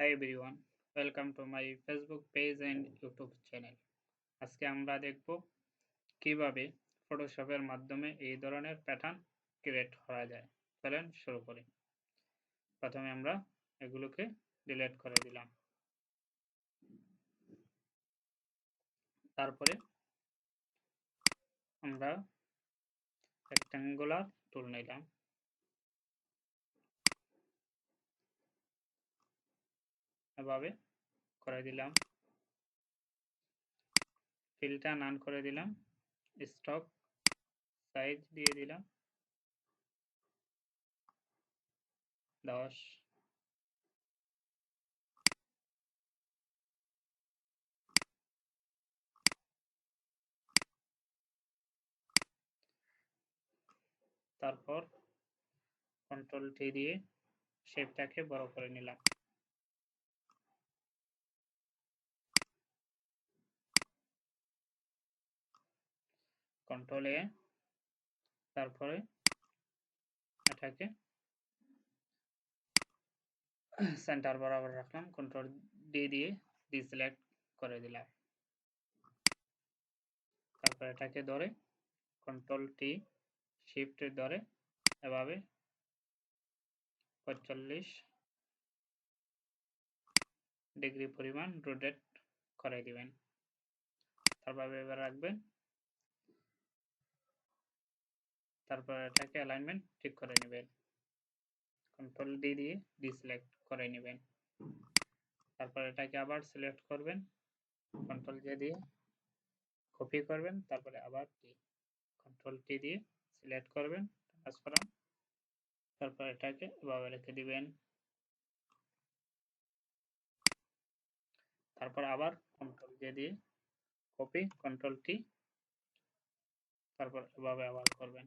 Hi everyone, welcome to my Facebook page and YouTube channel. আজকে আমরা দেখব কিভাবে ফটোশপের মাধ্যমে এই ধরনের প্যাটার্ন ক্রিয়েট করা যায়। চলেন শুরু করি। প্রথমে আমরা এগুলোকে ডিলিট করে দিলাম। তারপরে আমরা রেক্ট্যাঙ্গুলার টুল নিলাম। এভাবে করে দিলাম। ফিলটা নান করে দিলাম। স্টক সাইজ দিয়ে দিলাম 10। তারপর কন্ট্রোল টি দিয়ে শেপটাকে বড় করে নিলাম। কন্ট্রোল এ, তারপরে এটাকে সেন্টার বরাবর রাখলাম। কন্ট্রোল ডি দিয়ে ডিসেলেক্ট করে দিলাম। তারপর এটাকে ধরে কন্ট্রোল টি শিফট ধরে এভাবে 45 ডিগ্রি পরিমাণ রোটেট করে দিবেন। তারপর এবার রাখবেন। তারপর এটাকে অ্যালাইনমেন্ট ঠিক করে নেবেন। কন্ট্রোল ডি দিয়ে ডিসেলেক্ট করে নেবেন। তারপর এটাকে আবার সিলেক্ট করবেন। কন্ট্রোল জে দিয়ে কপি করবেন। তারপরে আবার টি, কন্ট্রোল টি দিয়ে সিলেক্ট করবেন, ট্রান্সফর্ম। তারপর এটাকে এভাবে রেখে দিবেন। তারপর আবার কন্ট্রোল জে দিয়ে কপি, কন্ট্রোল টি, তারপর এভাবে আবার করবেন।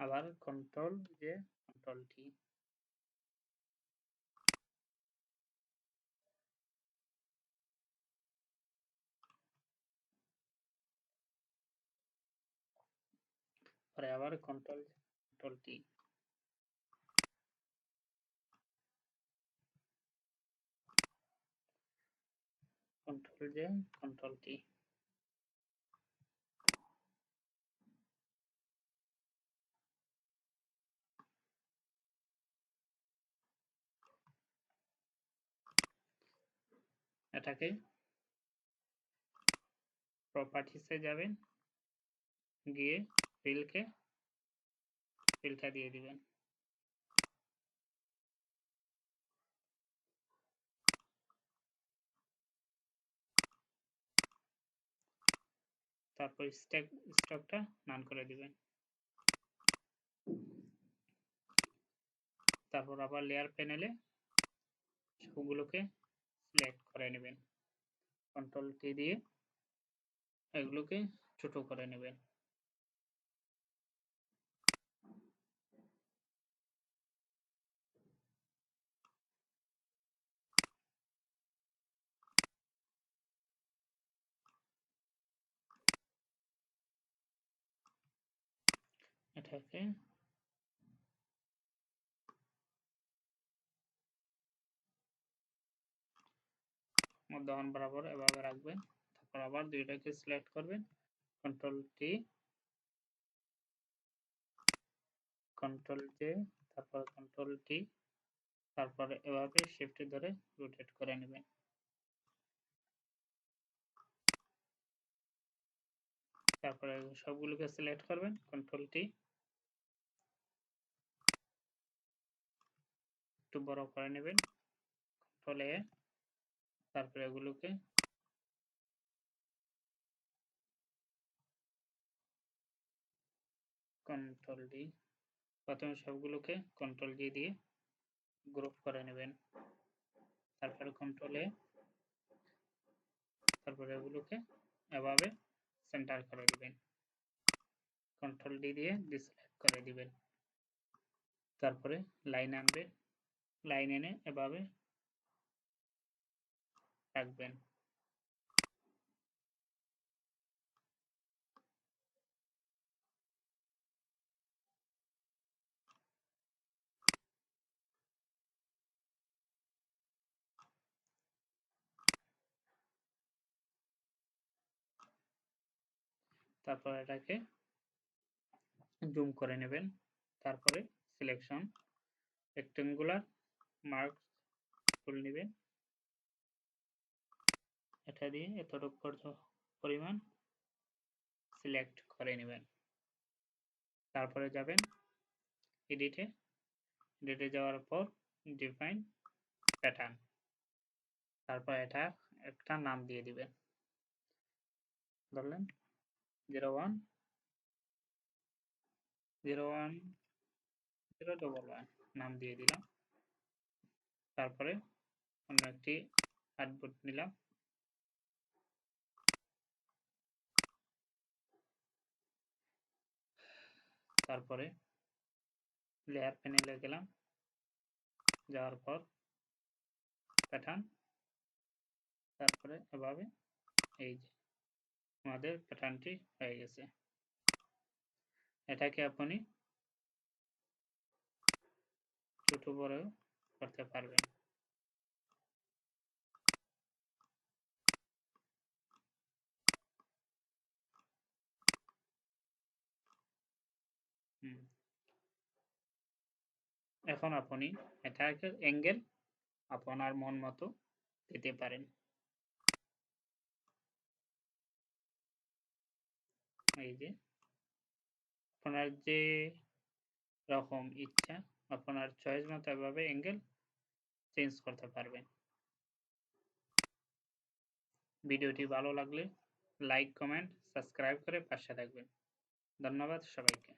আবার কন্ট্রোল জে, কন্ট্রোল টি। পরে আবার control control T. Control J, control T. এটাকে প্রপার্টিসে যাবেন, গিয়ে ফিলটা দিয়ে দিবেন। তারপর স্টকটা নান করে দিবেন। তারপর আবার লেয়ার প্যানেলে সবগুলোকে সিলেক্ট করে নেবেন। কন্ট্রোল টি দিয়ে এগুলোকে ছোট করে নেবেন। এটাকে মধ্যমান বরাবর এভাবে রাখবেন। তারপর আবার দুইটাকে সিলেক্ট করবেন। কন্ট্রোল টি, কন্ট্রোল জে, তারপর কন্ট্রোল টি, তারপরে এভাবে শিফট ধরে রোটেট করে নেবেন। তারপরে সবগুলোকে সিলেক্ট করবেন। কন্ট্রোল টি, একটু বড় করে নেবেন। কন্ট্রোল এ, তারপরে এগুলোকে কন্ট্রোল ডি, প্রথমে সবগুলোকে কন্ট্রোল জি দিয়ে গ্রুপ করে নেবেন। তারপরে কন্ট্রোল এ, তারপরে এগুলোকে এভাবে সেন্টার করে দিবেন। কন্ট্রোল ডি দিয়ে ডিসেলেক্ট করে দিবেন। তারপরে লাইন আনবেন, লাইন এনে এভাবে রাখবেন। তারপর এটাকে জুম করে নেবেন, তারপরে সিলেকশন রেক্টেঙ্গুলার মার্ক টুল নেবেন, এটা দিয়ে এতটুকু পরিমাণ সিলেক্ট করে নেবেন। তারপরে যাবেন এডিটে, এডিটে যাওয়ার পর ডিফাইন প্যাটার্ন, তারপর এটা একটা নাম দিয়ে দিবেন, ধরলেন 0101 নাম দিয়ে দিলাম। তারপরে অন্য একটি আর্টবোর্ড নিলাম, তারপরে লেয়ার প্যানেলে গেলাম, যাওয়ার পর প্যাটার্ন, তারপরে এভাবে এই যে আমাদের প্যাটার্নটি হয়ে গেছে। এটাকে আপনি ছোট বড়ও করতে পারবেন। এখন আপনি এটাকে অ্যাঙ্গেল আপনার মন মতো দিতে পারেন। এই যে আপনার যে রকম ইচ্ছা আপনার চয়েস মতো এভাবে অ্যাঙ্গেল চেঞ্জ করতে পারবেন। ভিডিওটি ভালো লাগলে লাইক, কমেন্ট, সাবস্ক্রাইব করে পাশে থাকবেন। ধন্যবাদ সবাইকে।